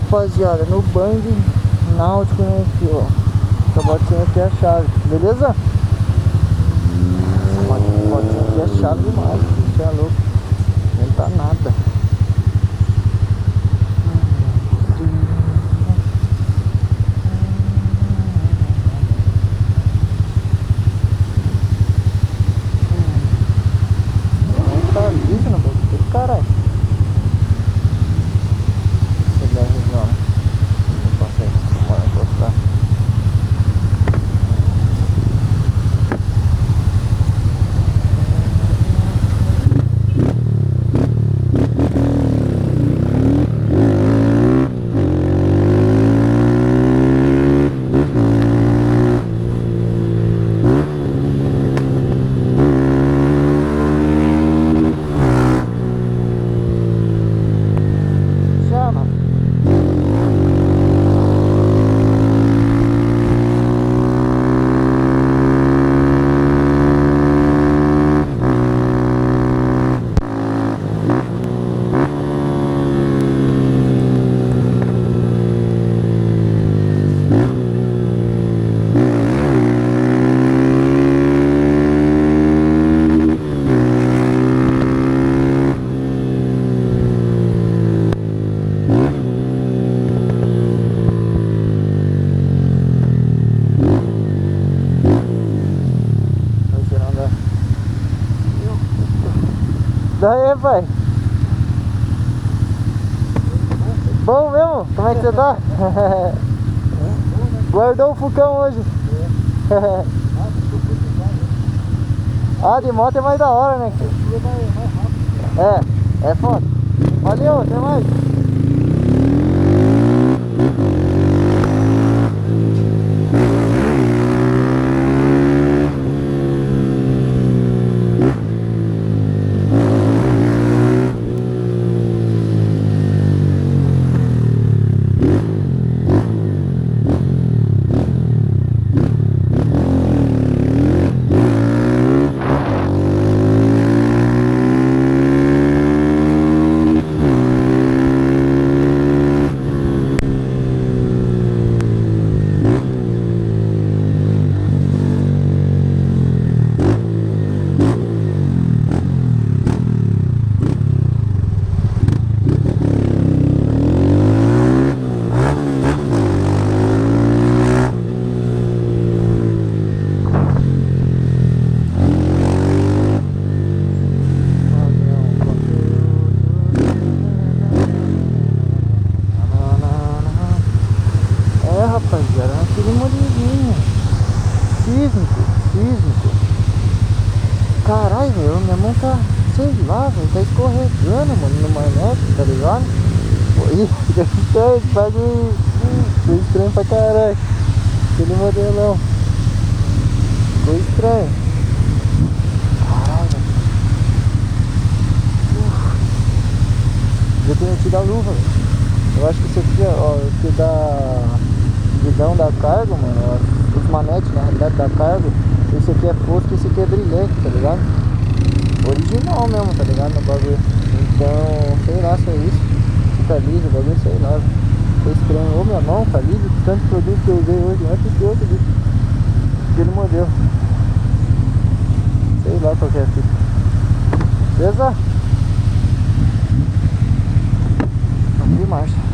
rapaziada, no Bang Náutico, né, aqui, ó. Essa botinha aqui é a chave, beleza? Essa botinha aqui é chave demais, você é louco. Não tá nada. Não tá liso na boca, caralho. Daí, pai? Bom mesmo? Como é que você tá? Guardou o Fucão hoje? Ah, de moto é mais da hora, né? É foda. Valeu, até mais. Rapaziada, aquele modelinho sísmico. Caralho, meu, minha mão tá, sei lá, velho, tá escorregando, mano, no magnético, tá ligado? Ih, esse bagulho foi estranho pra caralho. Aquele modelão ficou estranho. Caralho. Eu tenho que tirar a luva, velho. Eu acho que isso aqui, ó, que dá guidão da carga, mano, ó, os manetes na realidade da carga. Esse aqui é fosco, esse aqui é brilhante, tá ligado? Original mesmo, tá ligado? No bagulho. Então, sei lá se é isso. Fica liso, o bagulho, sei lá. Foi estranho. Ô, minha mão tá liso. Tanto produto que eu usei hoje, antes que outro bicho. Aquele modelo. Sei lá qual que é a fita. Beleza? Vamos de marcha.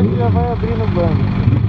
acho que já vai abrir no banco.